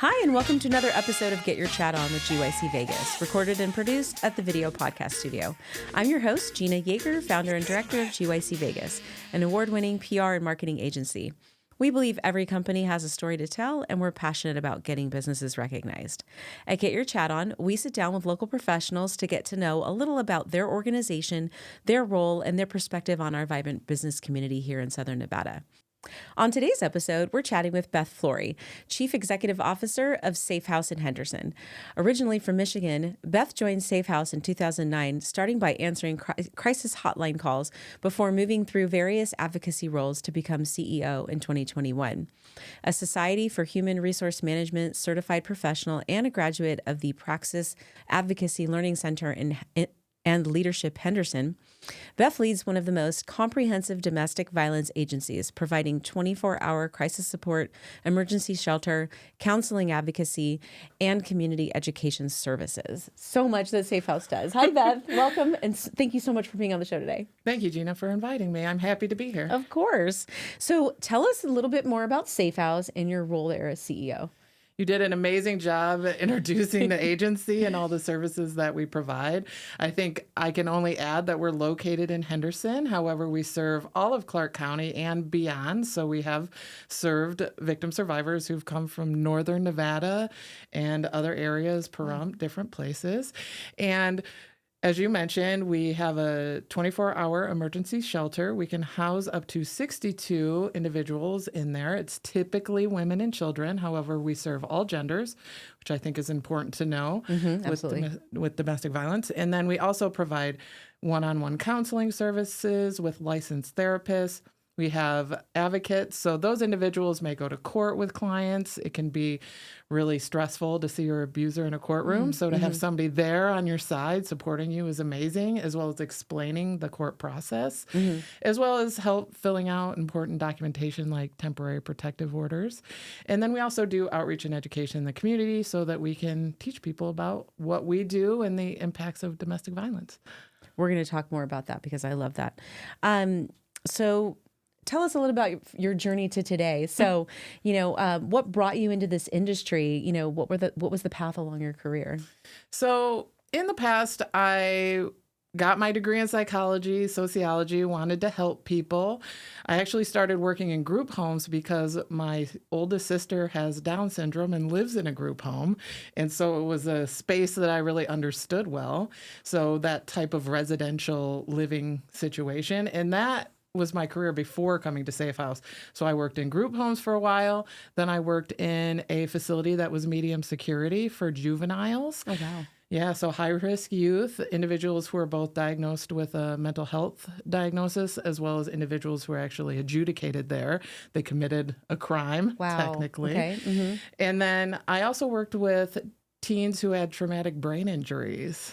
Hi, and welcome to another episode of Get Your Chat On with GYC Vegas, recorded and produced at the Video Podcast Studio. I'm your host, Gina Yager, founder and director of GYC Vegas, an award-winning PR and marketing agency. We believe every company has a story to tell, and we're passionate about getting businesses recognized. At Get Your Chat On, we sit down with local professionals to get to know a little about their organization, their role, and their perspective on our vibrant business community here in Southern Nevada. On today's episode, we're chatting with Beth Flory, Chief Executive Officer of S.A.F.E in Henderson. Originally from Michigan, Beth joined S.A.F in 2009, starting by answering crisis hotline calls before moving through various advocacy roles to become CEO in 2021. A Society for Human Resource Management certified professional and a graduate of the Praxis Advocacy Learning Center and Leadership Henderson, Beth leads one of the most comprehensive domestic violence agencies, providing 24-hour crisis support, emergency shelter, counseling advocacy, and community education services. So much that S.A.F does. Hi, Beth. Welcome, and thank you so much for being on the show today. Thank you, Gina, for inviting me. I'm happy to be here. Of course. So tell us a little bit more about S.A.F and your role there as CEO. You did an amazing job introducing the agency and all the services that we provide. I think I can only add that we're located in Henderson. However, we serve all of Clark County and beyond. So we have served victim survivors who've come from northern Nevada and other areas, Pahrump, different places. And as you mentioned, we have a 24-hour emergency shelter. We can house up to 62 individuals in there. It's typically women and children. However, we serve all genders, which I think is important to know with domestic violence. And then we also provide one-on-one counseling services with licensed therapists. We have advocates, so those individuals may go to court with clients. It can be really stressful to see your abuser in a courtroom. So to have somebody there on your side supporting you is amazing, as well as explaining the court process, as well as help filling out important documentation like temporary protective orders. And then we also do outreach and education in the community so that we can teach people about what we do and the impacts of domestic violence. We're going to talk more about that because I love that. So tell us a little about your journey to today. So, what brought you into this industry? What was the path along your career? So in the past, I got my degree in psychology, sociology, wanted to help people. I actually started working in group homes because my oldest sister has Down syndrome and lives in a group home. And so it was a space that I really understood well. So that type of residential living situation. And that was my career before coming to S.A.F. So I worked in group homes for a while. Then I worked in a facility that was medium security for juveniles. Oh, wow. Yeah, so high-risk youth, individuals who are both diagnosed with a mental health diagnosis, as well as individuals who are actually adjudicated there. They committed a crime, technically. Okay. And then I also worked with teens who had traumatic brain injuries.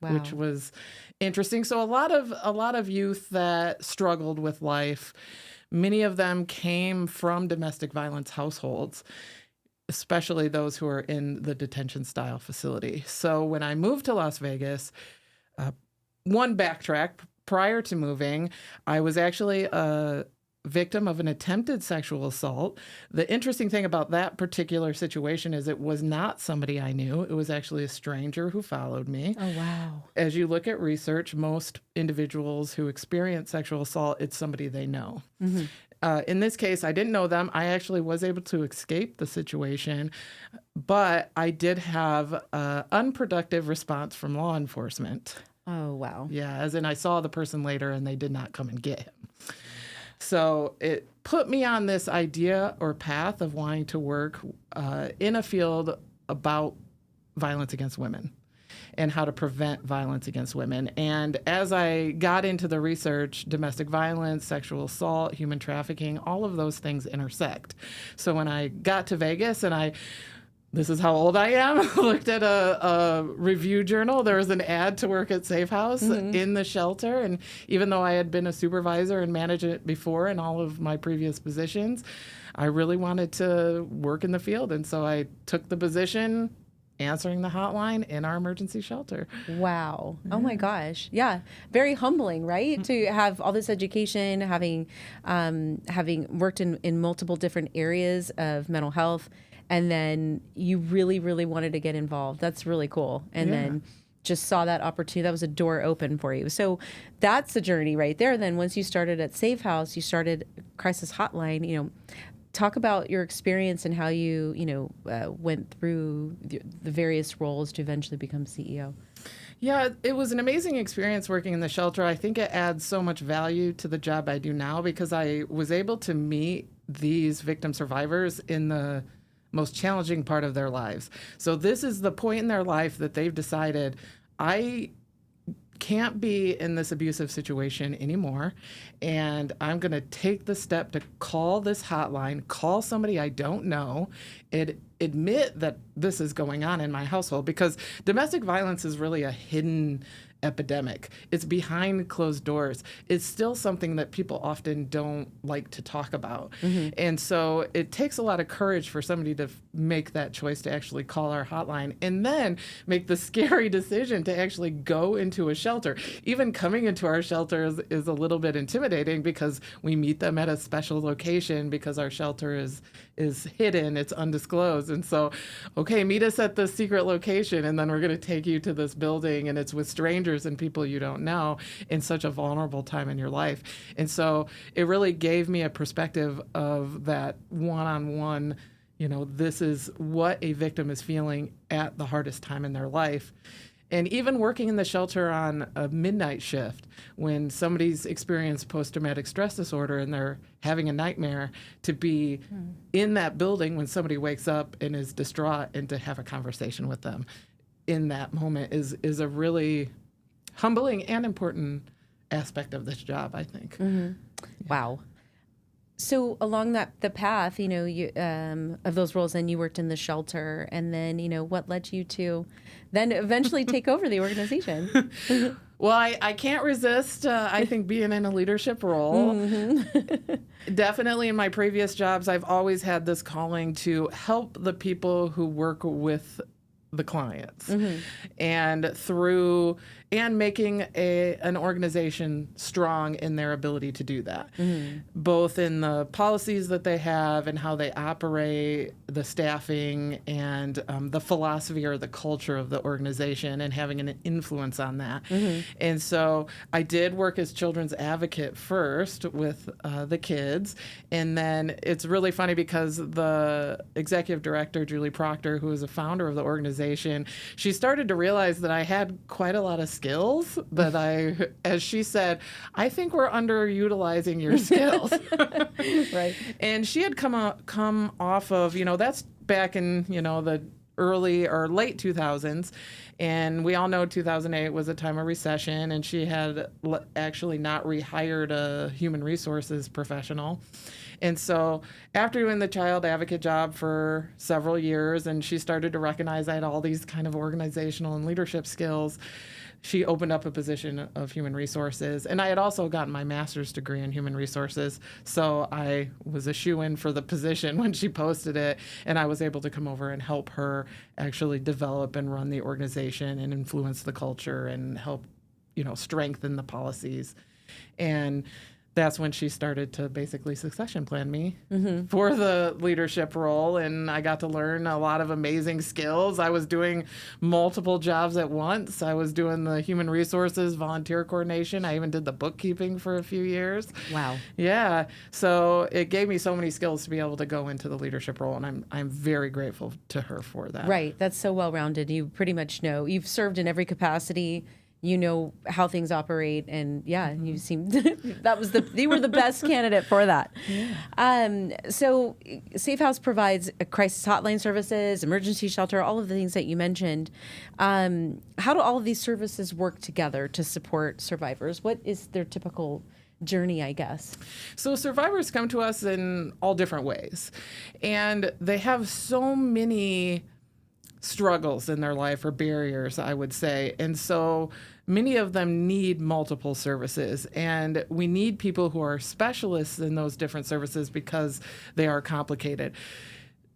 Wow. Which was interesting. So a lot of youth that struggled with life, many of them came from domestic violence households, especially those who are in the detention style facility. So when I moved to Las Vegas, one backtrack, prior to moving, I was actually a victim of an attempted sexual assault. The interesting thing about that particular situation is it was not somebody I knew. It was actually a stranger who followed me. Oh, wow. As you look at research, most individuals who experience sexual assault, it's somebody they know. In this case, I didn't know them. I actually was able to escape the situation, but I did have an unproductive response from law enforcement. Oh, wow. Yeah, as in I saw the person later and they did not come and get him. So it put me on this idea or path of wanting to work in a field about violence against women and how to prevent violence against women. And as I got into the research, domestic violence, sexual assault, human trafficking, all of those things intersect. So when I got to Vegas and this is how old I am, looked at a review journal. There was an ad to work at S.A.F in the shelter. And even though I had been a supervisor and managed it before in all of my previous positions, I really wanted to work in the field. And so I took the position answering the hotline in our emergency shelter. Wow. Oh my gosh. Yeah. Very humbling, right? To have all this education, having worked in multiple different areas of mental health, and then you really, really wanted to get involved. That's really cool. And then just saw that opportunity. That was a door open for you. So that's the journey right there. Then once you started at Safe House, you started Crisis Hotline. Talk about your experience and how you went through the various roles to eventually become CEO. Yeah, it was an amazing experience working in the shelter. I think it adds so much value to the job I do now because I was able to meet these victim survivors in the most challenging part of their lives. So this is the point in their life that they've decided, I can't be in this abusive situation anymore, and I'm going to take the step to call this hotline, call somebody I don't know, and admit that this is going on in my household, because domestic violence is really a hidden epidemic. It's behind closed doors. It's still something that people often don't like to talk about. And so it takes a lot of courage for somebody to make that choice to actually call our hotline and then make the scary decision to actually go into a shelter. Even coming into our shelter is a little bit intimidating because we meet them at a special location because our shelter is hidden, it's undisclosed. And so, okay, meet us at the secret location, and then we're going to take you to this building, and it's with strangers and people you don't know in such a vulnerable time in your life. And so it really gave me a perspective of that one-on-one, this is what a victim is feeling at the hardest time in their life. And even working in the shelter on a midnight shift, when somebody's experienced post-traumatic stress disorder and they're having a nightmare, to be in that building when somebody wakes up and is distraught, and to have a conversation with them in that moment is a really humbling and important aspect of this job, I think. Wow. So along the path, you of those roles, then you worked in the shelter, and then what led you to then eventually take over the organization? Well, I can't resist, I think, being in a leadership role. Definitely in my previous jobs, I've always had this calling to help the people who work with the clients, and making an organization strong in their ability to do that, both in the policies that they have and how they operate, the staffing, and the philosophy or the culture of the organization, and having an influence on that. And so I did work as children's advocate first with the kids, and then it's really funny because the executive director, Julie Proctor, who is a founder of the organization, she started to realize that I had quite a lot of skills that as she said, I think we're underutilizing your skills. Right. And she had come off of, that's back in, the early or late 2000s. And we all know 2008 was a time of recession, and she had actually not rehired a human resources professional. And so after doing the child advocate job for several years, and she started to recognize I had all these kind of organizational and leadership skills, she opened up a position of human resources. And I had also gotten my master's degree in human resources, so I was a shoo-in for the position when she posted it, and I was able to come over and help her actually develop and run the organization and influence the culture and help, strengthen the policies. And that's when she started to basically succession plan me for the leadership role, and I got to learn a lot of amazing skills. I was doing multiple jobs at once. I was doing the human resources, volunteer coordination. I even did the bookkeeping for a few years. Wow. Yeah. So it gave me so many skills to be able to go into the leadership role, and I'm very grateful to her for that. Right. That's so well-rounded. You pretty much know. You've served in every capacity. You know how things operate, and you seemed you were the best candidate for that. So Safe House provides crisis hotline services, emergency shelter, all of the things that you mentioned. How do all of these services work together to support survivors? What is their typical journey, I guess? So survivors come to us in all different ways, and they have so many struggles in their life, or barriers, I would say. And so many of them need multiple services, and we need people who are specialists in those different services because they are complicated.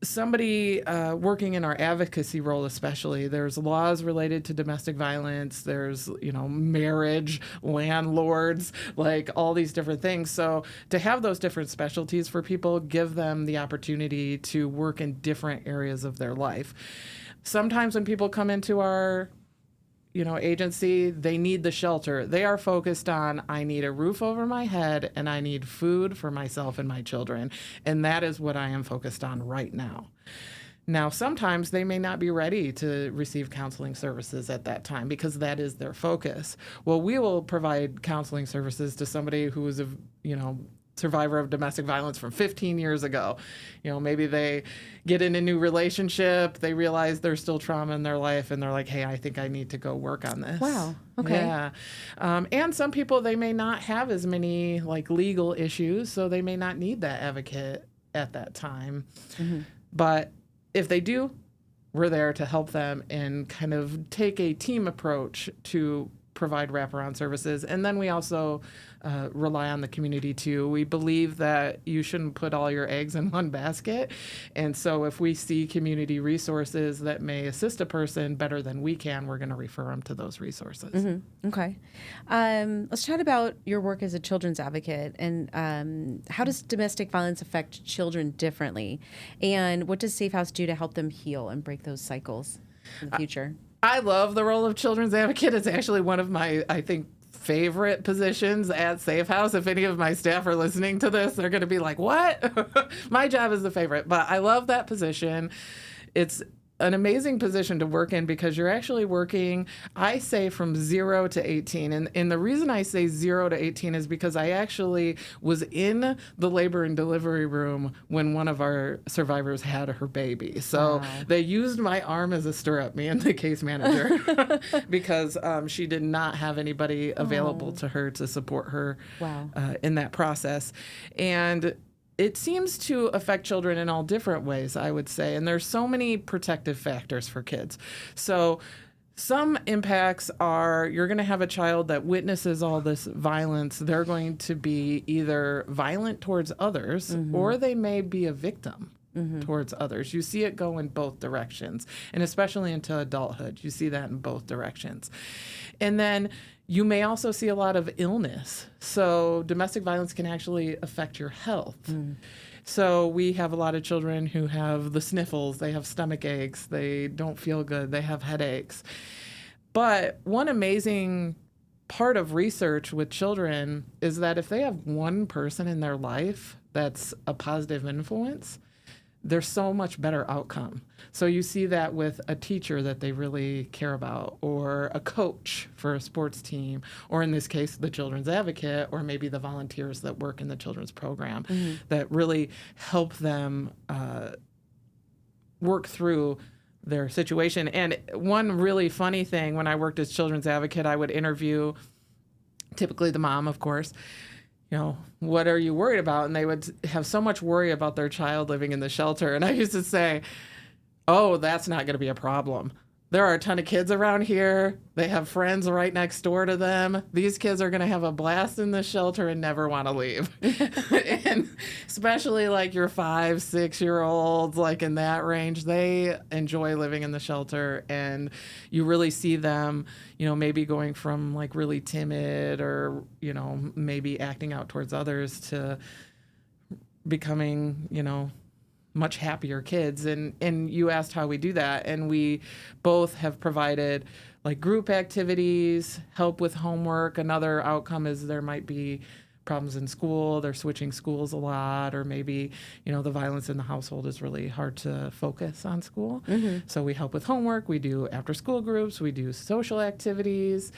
somebody working in our advocacy role, especially, there's laws related to domestic violence, there's, marriage, landlords, like all these different things. So to have those different specialties for people, give them the opportunity to work in different areas of their life. Sometimes when people come into our agency, they need the shelter. They are focused on, I need a roof over my head and I need food for myself and my children. And that is what I am focused on right now. Now, sometimes they may not be ready to receive counseling services at that time because that is their focus. Well, we will provide counseling services to somebody who is survivor of domestic violence from 15 years ago. Maybe they get in a new relationship, they realize there's still trauma in their life, and they're like, hey, I think I need to go work on this. Wow. Okay. Yeah. And some people, they may not have as many legal issues, so they may not need that advocate at that time. Mm-hmm. But if they do, we're there to help them and kind of take a team approach to provide wraparound services. And then we also rely on the community too. We believe that you shouldn't put all your eggs in one basket. And so if we see community resources that may assist a person better than we can, we're going to refer them to those resources. Mm-hmm. Okay. Let's chat about your work as a children's advocate and how does domestic violence affect children differently? And what does Safe House do to help them heal and break those cycles in the future? I love the role of children's advocate. It's actually one of my, I think, favorite positions at Safe House. If any of my staff are listening to this, they're going to be like, what? My job is the favorite. But I love that position. It's an amazing position to work in because you're actually working, I say, from 0 to 18. And the reason I say 0 to 18 is because I actually was in the labor and delivery room when one of our survivors had her baby. So They used my arm as a stirrup, me and the case manager, because she did not have anybody available to her to support her in that process. And it seems to affect children in all different ways, I would say. And there's so many protective factors for kids. So some impacts are you're going to have a child that witnesses all this violence. They're going to be either violent towards others or they may be a victim. Towards others. You see it go in both directions, and especially into adulthood, you see that in both directions. And then you may also see a lot of illness. So domestic violence can actually affect your health. So we have a lot of children who have the sniffles, they have stomach aches, they don't feel good, they have headaches. But one amazing part of research with children is that if they have one person in their life that's a positive influence, there's so much better outcome. So you see that with a teacher that they really care about, or a coach for a sports team, or in this case, the children's advocate, or maybe the volunteers that work in the children's program that really help them work through their situation. And one really funny thing, when I worked as children's advocate, I would interview typically the mom, of course, what are you worried about? And they would have so much worry about their child living in the shelter. And I used to say, oh, that's not going to be a problem. There are a ton of kids around here. They have friends right next door to them. These kids are going to have a blast in the shelter and never want to leave. And especially your 5-6-year-olds, in that range, they enjoy living in the shelter. And you really see them, maybe going from really timid or, maybe acting out towards others to becoming, much happier kids. And you asked how we do that. And we both have provided group activities, help with homework. Another outcome is there might be problems in school. They're switching schools a lot, or maybe, the violence in the household is really hard to focus on school. So we help with homework. We do after school groups. We do social activities.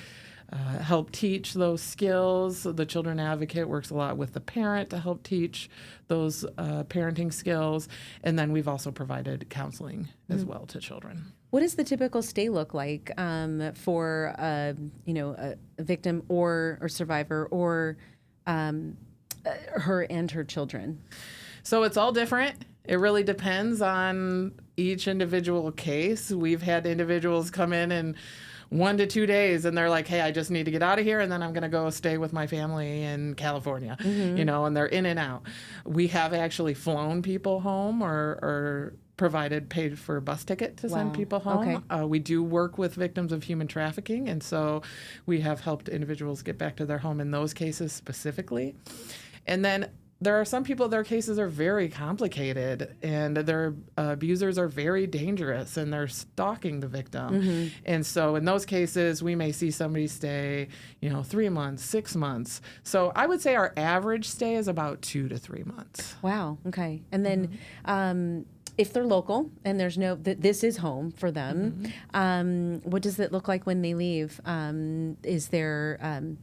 Help teach those skills. The children advocate works a lot with the parent to help teach those parenting skills. And then we've also provided counseling as well to children. What does the typical stay look like for a victim or survivor or her and her children? So it's all different. It really depends on each individual case. We've had individuals come in and 1 to 2 days, and they're like, hey, I just need to get out of here, and then I'm going to go stay with my family in California, and they're in and out. We have actually flown people home or paid for a bus ticket to send Wow. people home. Okay. We do work with victims of human trafficking, and so we have helped individuals get back to their home in those cases specifically. And then there are some people, their cases are very complicated, and their abusers are very dangerous, and they're stalking the victim. And so in those cases, we may see somebody stay, 3 months, 6 months. So I would say our average stay is about 2 to 3 months. Wow. Okay. And then if they're local and there's this is home for them, what does it look like when they leave? Is there,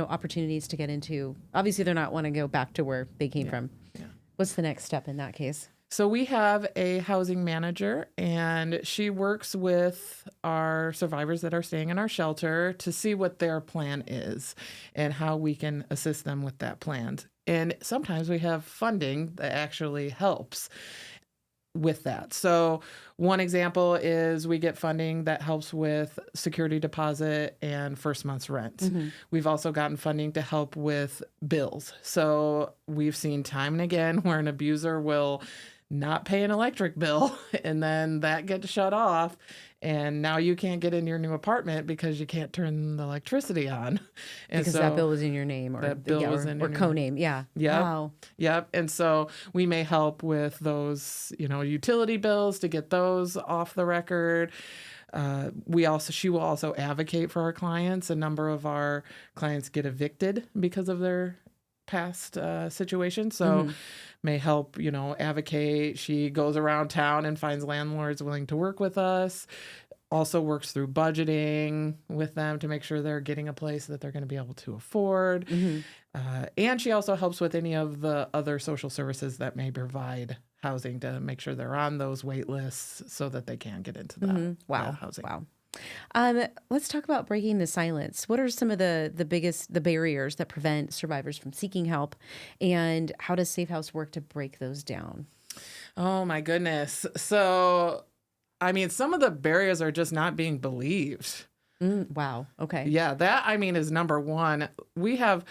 opportunities to get into? Obviously, they're not want to go back to where they came from. Yeah. What's the next step in that case? So we have a housing manager, and she works with our survivors that are staying in our shelter to see what their plan is and how we can assist them with that plan. And sometimes we have funding that actually helps with that. So one example is we get funding that helps with security deposit and first month's rent. We've also gotten funding to help with bills. So we've seen time and again where an abuser will not pay an electric bill and then that gets shut off, and now you can't get in your new apartment because you can't turn the electricity on. And Because that bill was in your name, or that bill was in your co-name. Yeah. Yep. Wow. Yep. And so we may help with those, utility bills to get those off the record. She will also advocate for our clients. A number of our clients get evicted because of their past situation. So may help, advocate. She goes around town and finds landlords willing to work with us. Also works through budgeting with them to make sure they're getting a place that they're going to be able to afford. And she also helps with any of the other social services that may provide housing to make sure they're on those wait lists so that they can get into that, that housing. Wow. Let's talk about breaking the silence. What are some of the barriers that prevent survivors from seeking help, and how does Safe House work to break those down? Oh my goodness. So, some of the barriers are just not being believed. Wow. Okay. Yeah, that is number one. We have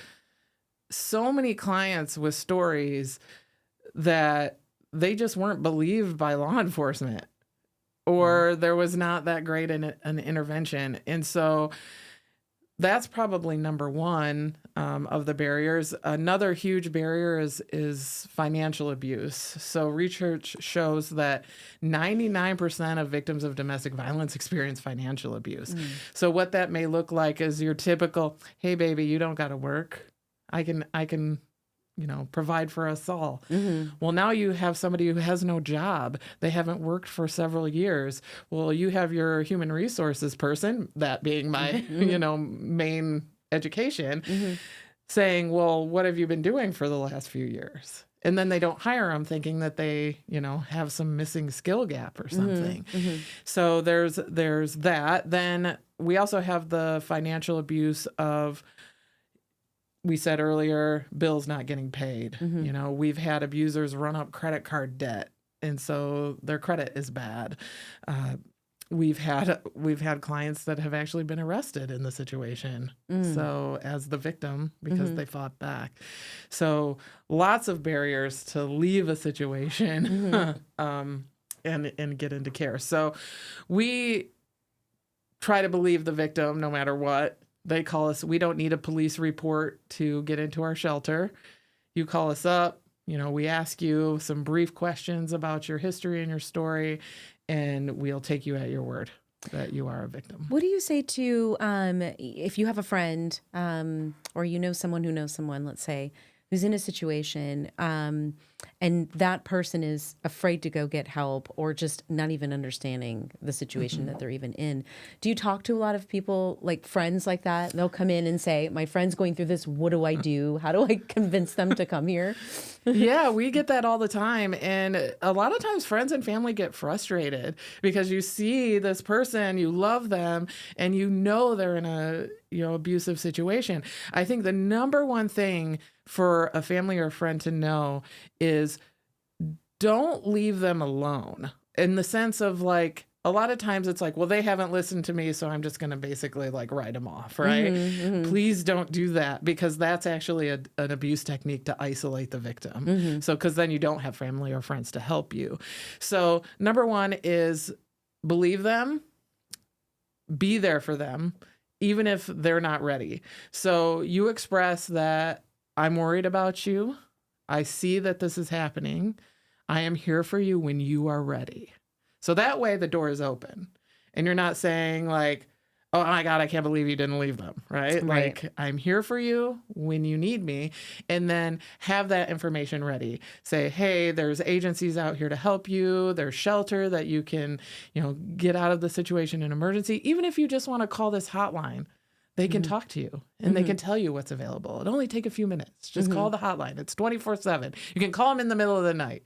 so many clients with stories that they just weren't believed by law enforcement, or there was not that great an intervention. And so that's probably number one of the barriers. Another huge barrier is financial abuse. So research shows that 99% of victims of domestic violence experience financial abuse. So what that may look like is your typical, hey, baby, you don't got to work. I can provide for us all. Well, now you have somebody who has no job. They haven't worked for several years. Well, you have your human resources person, that being my, main education, saying, well, what have you been doing for the last few years? And then they don't hire them thinking that they, have some missing skill gap or something. So there's that. Then we also have the financial abuse of, we said earlier, bills not getting paid. We've had abusers run up credit card debt, and so their credit is bad. We've had clients that have actually been arrested in the situation. So as the victim, because they fought back. So lots of barriers to leave a situation and get into care. So we try to believe the victim no matter what. They call us. We don't need a police report to get into our shelter. You call us up. We ask you some brief questions about your history and your story, and we'll take you at your word that you are a victim. What do you say to if you have a friend or someone who knows someone, let's say, who's in a situation and that person is afraid to go get help or just not even understanding the situation that they're even in? Do you talk to a lot of people, like friends like that? They'll come in and say, my friend's going through this. What do I do? How do I convince them to come here? Yeah, we get that all the time. And a lot of times friends and family get frustrated because you see this person, you love them, and they're in a abusive situation. I think the number one thing for a family or a friend to know is don't leave them alone, in the sense of like, a lot of times it's like, well, they haven't listened to me, so I'm just going to basically like write them off, right? Please don't do that, because that's actually an abuse technique to isolate the victim. So, because then you don't have family or friends to help you. So number one is believe them, be there for them, even if they're not ready. So you express that I'm worried about you. I see that this is happening. I am here for you when you are ready. So that way the door is open and you're not saying like, oh my God, I can't believe you didn't leave them, right? Like, I'm here for you when you need me. And then have that information ready. Say, hey, there's agencies out here to help you. There's shelter that you can, get out of the situation in emergency. Even if you just want to call this hotline, they can talk to you and they can tell you what's available. It'll only take a few minutes. Just call the hotline. It's 24/7. You can call them in the middle of the night.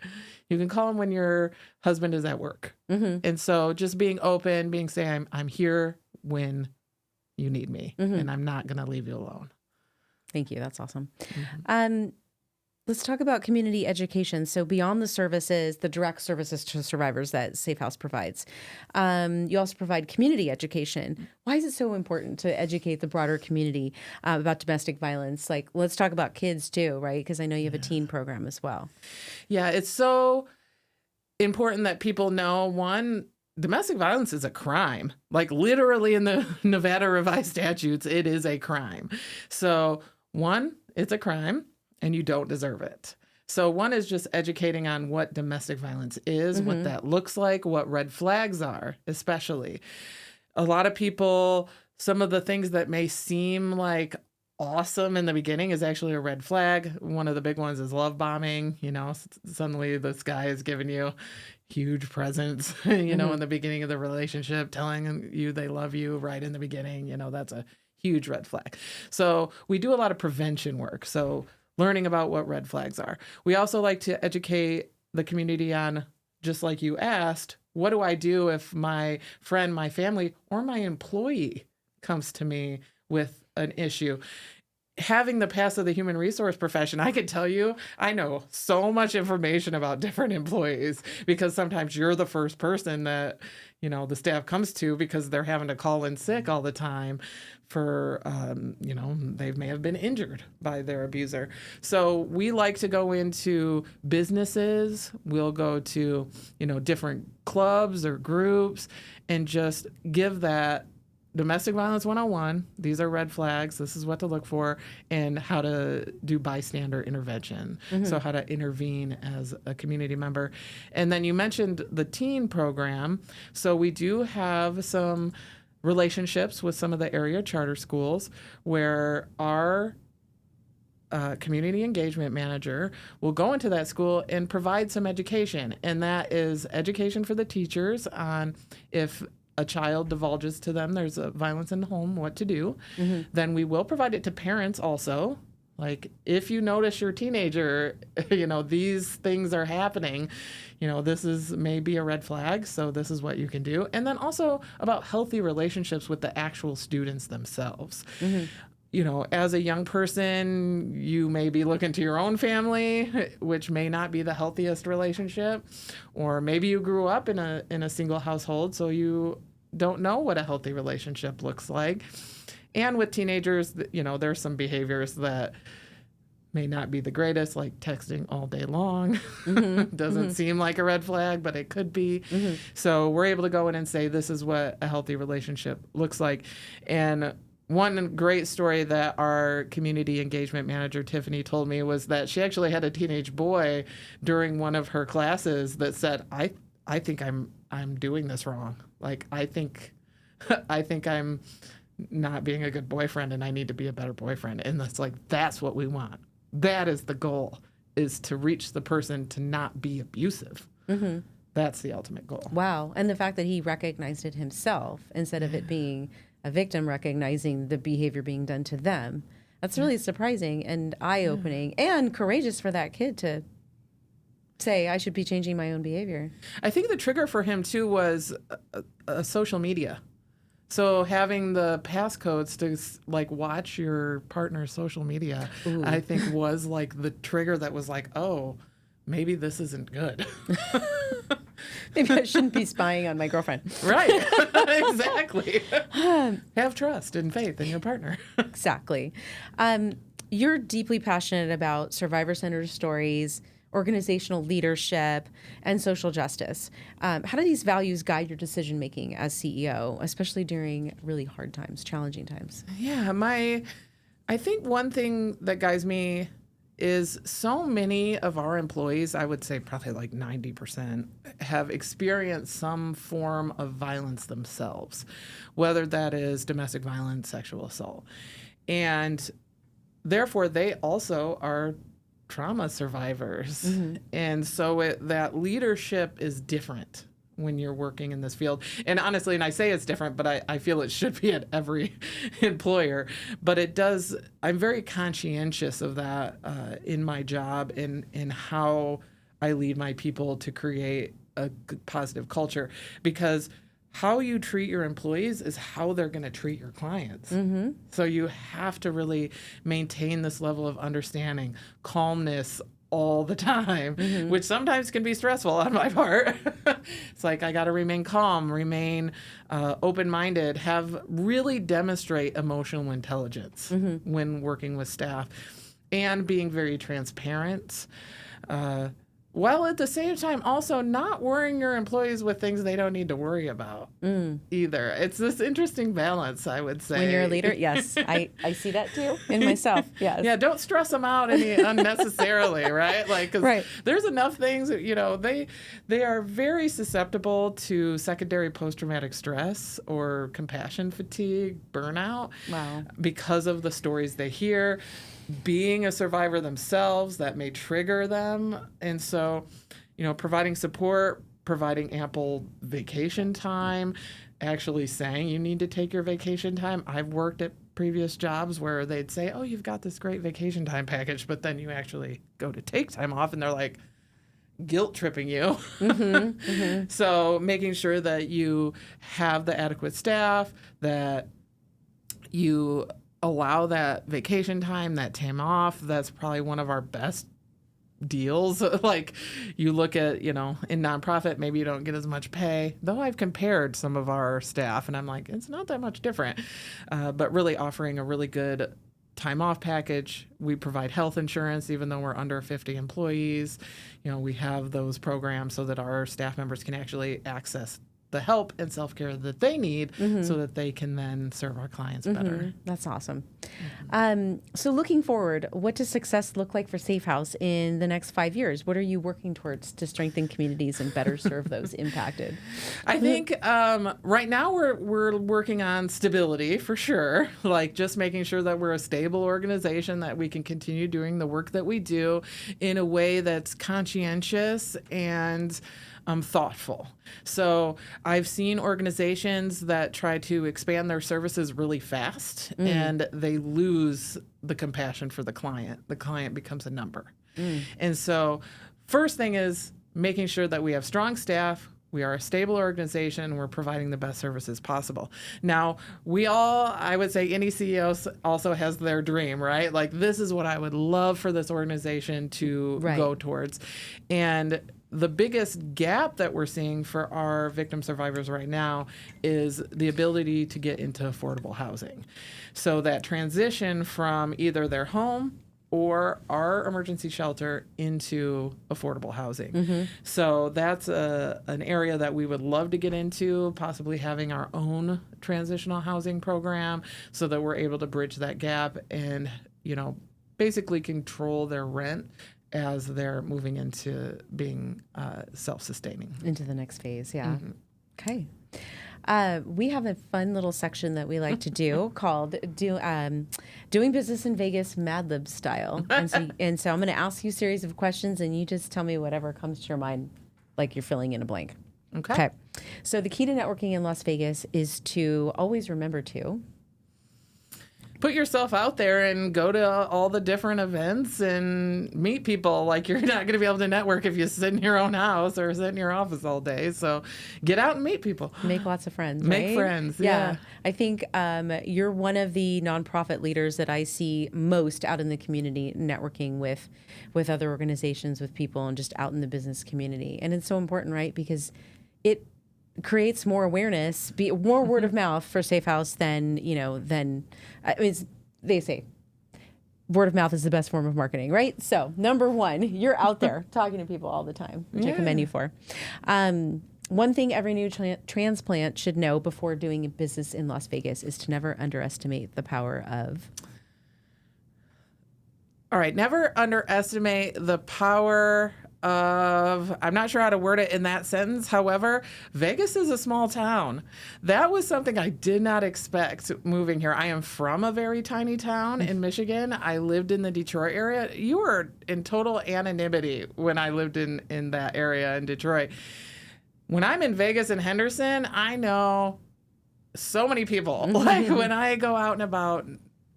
You can call them when your husband is at work. And so just being open, saying, I'm here when you need me and I'm not going to leave you alone. Thank you. That's awesome. Let's talk about community education. So beyond the services, the direct services to survivors that S.A.F.E House provides, you also provide community education. Why is it so important to educate the broader community about domestic violence? Like, let's talk about kids too, right? Because I know you have a teen program as well. Yeah, it's so important that people know, one, domestic violence is a crime. Like literally in the Nevada revised statutes, it is a crime. So one, it's a crime. And you don't deserve it. So one is just educating on what domestic violence is, what that looks like, what red flags are, especially. A lot of people, some of the things that may seem like awesome in the beginning is actually a red flag. One of the big ones is love bombing. Suddenly this guy is giving you huge presents, in the beginning of the relationship, telling you they love you right in the beginning. That's a huge red flag. So we do a lot of prevention work. So learning about what red flags are. We also like to educate the community on, just like you asked, what do I do if my friend, my family, or my employee comes to me with an issue? Having the past of the human resource profession, I can tell you, I know so much information about different employees, because sometimes you're the first person that, the staff comes to because they're having to call in sick all the time for, they may have been injured by their abuser. So we like to go into businesses. We'll go to, different clubs or groups and just give that Domestic Violence 101, these are red flags, this is what to look for, and how to do bystander intervention. So how to intervene as a community member. And then you mentioned the teen program. So we do have some relationships with some of the area charter schools where our community engagement manager will go into that school and provide some education. And that is education for the teachers on if a child divulges to them there's a violence in the home, what to do. Then we will provide it to parents also. Like, if you notice your teenager, these things are happening, this is maybe a red flag, so this is what you can do. And then also about healthy relationships with the actual students themselves. As a young person, you may be looking to your own family, which may not be the healthiest relationship, or maybe you grew up in a single household, so you don't know what a healthy relationship looks like. And with teenagers, there's some behaviors that may not be the greatest, like texting all day long. Doesn't seem like a red flag, but it could be. So we're able to go in and say, this is what a healthy relationship looks like. And one great story that our community engagement manager, Tiffany, told me was that she actually had a teenage boy during one of her classes that said, I think I'm doing this wrong. Like, I think I'm not being a good boyfriend and I need to be a better boyfriend. And that's what we want. That is the goal, is to reach the person to not be abusive. That's the ultimate goal. Wow. And the fact that he recognized it himself instead of it being a victim recognizing the behavior being done to them. That's really surprising and eye-opening and courageous for that kid to say, I should be changing my own behavior. I think the trigger for him, too, was social media. So having the passcodes to watch your partner's social media, I think was the trigger that was oh, maybe this isn't good. Maybe I shouldn't be spying on my girlfriend. Right. Exactly. Have trust and faith in your partner. Exactly. You're deeply passionate about survivor-centered stories, organizational leadership, and social justice. How do these values guide your decision-making as CEO, especially during really hard times, challenging times? Yeah, I think one thing that guides me is so many of our employees, I would say probably like 90%, have experienced some form of violence themselves, whether that is domestic violence, sexual assault. And therefore, they also are trauma survivors. Mm-hmm. And so that leadership is different when you're working in this field. And honestly, and I say it's different, but I feel it should be at every employer. But it does, I'm very conscientious of that in my job and in how I lead my people to create a good, positive culture. Because how you treat your employees is how they're going to treat your clients. Mm-hmm. So you have to really maintain this level of understanding, calmness all the time, mm-hmm. which sometimes can be stressful on my part. It's like I got to remain calm, remain open-minded, really demonstrate emotional intelligence mm-hmm. when working with staff, and being very transparent. While at the same time also not worrying your employees with things they don't need to worry about either. It's this interesting balance, I would say. When you're a leader, yes. I see that too in myself, yes. Yeah, don't stress them out any unnecessarily, right? Like, 'cause right. There's enough things, they are very susceptible to secondary post-traumatic stress or compassion fatigue, burnout. Wow. Because of the stories they hear. Being a survivor themselves, that may trigger them. And so, providing support, providing ample vacation time, actually saying you need to take your vacation time. I've worked at previous jobs where they'd say, oh, you've got this great vacation time package, but then you actually go to take time off and they're like, guilt tripping you. Mm-hmm, mm-hmm. So making sure that you have the adequate staff, that you allow that vacation time, that time off. That's probably one of our best deals. Like you look at, in nonprofit, maybe you don't get as much pay, though I've compared some of our staff and I'm like, it's not that much different. But really offering a really good time off package. We provide health insurance, even though we're under 50 employees. We have those programs so that our staff members can actually access the help and self-care that they need mm-hmm. so that they can then serve our clients better. Mm-hmm. That's awesome. Mm-hmm. So looking forward, what does success look like for Safe House in the next 5 years? What are you working towards to strengthen communities and better serve those impacted? I think right now we're working on stability for sure, like just making sure that we're a stable organization, that we can continue doing the work that we do in a way that's conscientious and thoughtful. So I've seen organizations that try to expand their services really fast and they lose the compassion for the client. The client becomes a number. And so first thing is making sure that we have strong staff. We are a stable organization. We're providing the best services possible. Now, I would say any CEO also has their dream, right? Like, this is what I would love for this organization to go towards. And the biggest gap that we're seeing for our victim survivors right now is the ability to get into affordable housing. So that transition from either their home or our emergency shelter into affordable housing. Mm-hmm. So that's an area that we would love to get into, possibly having our own transitional housing program so that we're able to bridge that gap and, basically control their rent as they're moving into being self-sustaining. Into the next phase, yeah. Mm-hmm. Okay. We have a fun little section that we like to do called Doing Business in Vegas Mad Lib style. And so I'm going to ask you a series of questions, and you just tell me whatever comes to your mind, like you're filling in a blank. Okay. So the key to networking in Las Vegas is to always remember to put yourself out there and go to all the different events and meet people. Like, you're not going to be able to network if you sit in your own house or sit in your office all day. So get out and meet people. Make lots of friends. Make right? friends. Yeah. I think you're one of the nonprofit leaders that I see most out in the community, networking with other organizations, with people, and just out in the business community. And it's so important, right? Because it creates more awareness, more word of mouth for Safe House than they say word of mouth is the best form of marketing, right? So number one, you're out there talking to people all the time, which I commend you for. One thing every new transplant should know before doing business in Las Vegas is to never underestimate the power of. All right, never underestimate the power of, I'm not sure how to word it in that sentence. However, Vegas is a small town. That was something I did not expect moving here. I am from a very tiny town in Michigan. I lived in the Detroit area. You were in total anonymity when I lived in that area in Detroit. When I'm in Vegas and Henderson, I know so many people. Like, when I go out and about,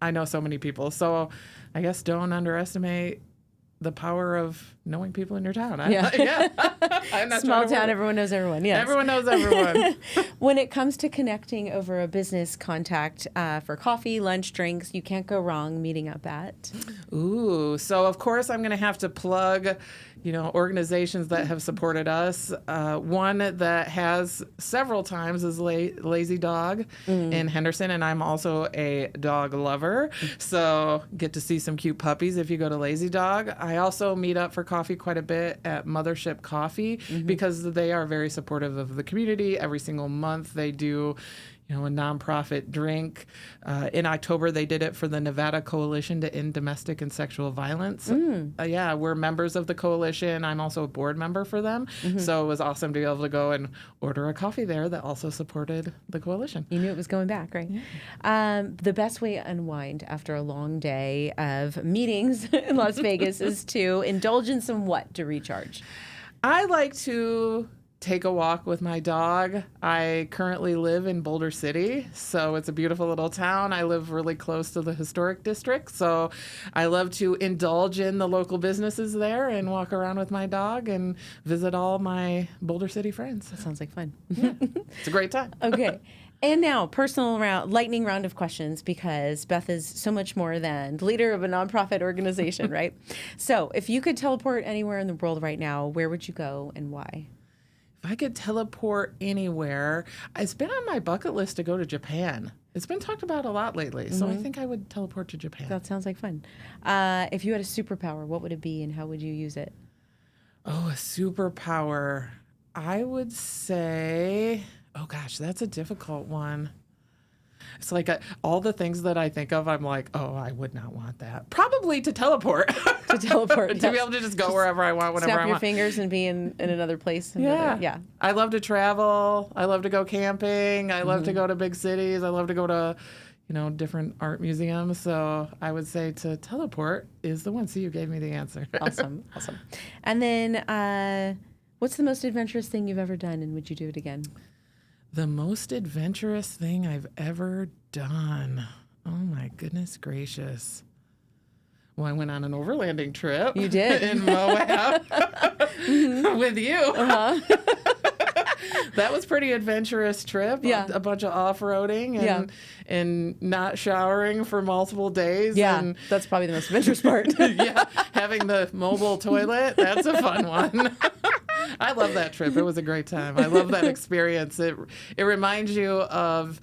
I know so many people. So I guess don't underestimate the power of knowing people in your town. I'm not Small town, everyone knows everyone. Yes. Everyone knows everyone. When it comes to connecting over a business contact for coffee, lunch, drinks, you can't go wrong meeting up at. Ooh, so of course I'm going to have to plug, organizations that have supported us. One that has several times is Lazy Dog in Henderson, and I'm also a dog lover. So get to see some cute puppies if you go to Lazy Dog. I also meet up for coffee quite a bit at Mothership Coffee because they are very supportive of the community. Every single month they do a nonprofit drink. In October, they did it for the Nevada Coalition to End Domestic and Sexual Violence. We're members of the coalition. I'm also a board member for them. So it was awesome to be able to go and order a coffee there that also supported the coalition. You knew it was going back, right? Yeah. The best way to unwind after a long day of meetings in Las Vegas is to indulge in some what to recharge? I like to take a walk with my dog. I currently live in Boulder City, so it's a beautiful little town. I live really close to the historic district, so I love to indulge in the local businesses there and walk around with my dog and visit all my Boulder City friends. That sounds like fun. Yeah, it's a great time. Okay. And now, lightning round of questions, because Beth is so much more than the leader of a nonprofit organization, right? So if you could teleport anywhere in the world right now, where would you go and why? If I could teleport anywhere, it's been on my bucket list to go to Japan. It's been talked about a lot lately, so I think I would teleport to Japan. That sounds like fun. If you had a superpower, what would it be and how would you use it? Oh, a superpower. I would say, oh gosh, that's a difficult one. It's like all the things that I think of, I'm like, oh, I would not want that. Probably to teleport. To teleport. To be able to just go wherever I want, whenever I want. Snap your fingers and be in another place. Yeah. I love to travel. I love to go camping. I love to go to big cities. I love to go to, different art museums. So I would say to teleport is the one. See, you gave me the answer. Awesome. And then what's the most adventurous thing you've ever done, and would you do it again? The most adventurous thing I've ever done. Oh my goodness gracious. Well, I went on an overlanding trip. You did? In Moab with you. That was pretty adventurous trip. Yeah. A bunch of off-roading and not showering for multiple days. Yeah, and that's probably the most adventurous part. Having the mobile toilet. That's a fun one. I love that trip. It was a great time. I love that experience. It reminds you of,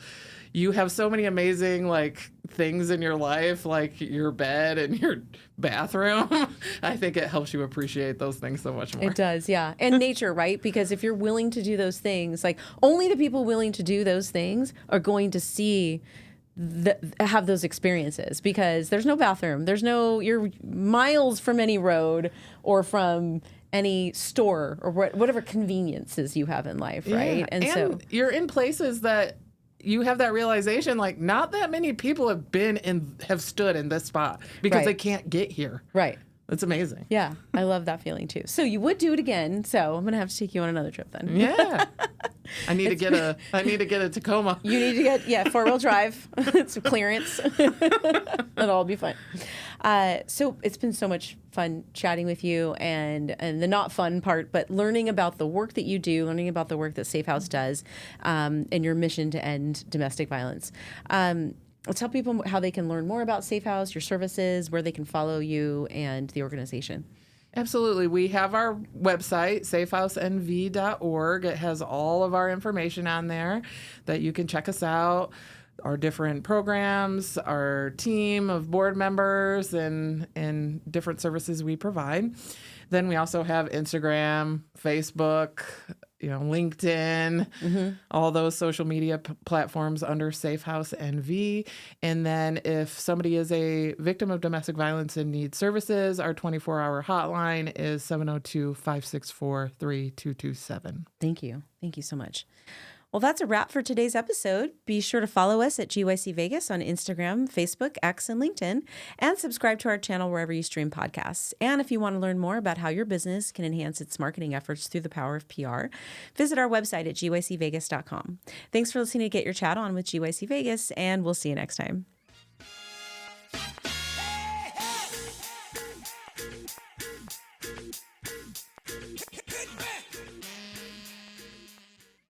you have so many amazing things in your life, like your bed and your bathroom. I think it helps you appreciate those things so much more. It does, yeah. And nature, right? Because if you're willing to do those things, only the people willing to do those things are going to have those experiences, because there's no bathroom. You're miles from any road or from any store or whatever conveniences you have in life, right? Yeah. And so you're in places that you have that realization, not that many people have stood in this spot because they can't get here. Right. It's amazing. Yeah, I love that feeling too. So you would do it again. So I'm going to have to take you on another trip then. Yeah. I need to get a Tacoma. You need to get, 4-wheel drive, some clearance. It'll all be fun. So it's been so much fun chatting with you, and the not fun part, but learning about the work that you do, learning about the work that Safe House does, and your mission to end domestic violence. Tell people how they can learn more about Safe House, your services, where they can follow you and the organization. Absolutely. We have our website, safehousenv.org. It has all of our information on there that you can check us out, our different programs, our team of board members, and different services we provide. Then we also have Instagram, Facebook, LinkedIn, all those social media platforms under Safe House NV. And then if somebody is a victim of domestic violence and needs services, our 24-hour hotline is 702-564-3227. Thank you. Thank you so much. Well, that's a wrap for today's episode. Be sure to follow us at GYC Vegas on Instagram, Facebook, X, and LinkedIn, and subscribe to our channel wherever you stream podcasts. And if you want to learn more about how your business can enhance its marketing efforts through the power of PR, visit our website at gycvegas.com. Thanks for listening to Get Your Chat On with GYC Vegas, and we'll see you next time.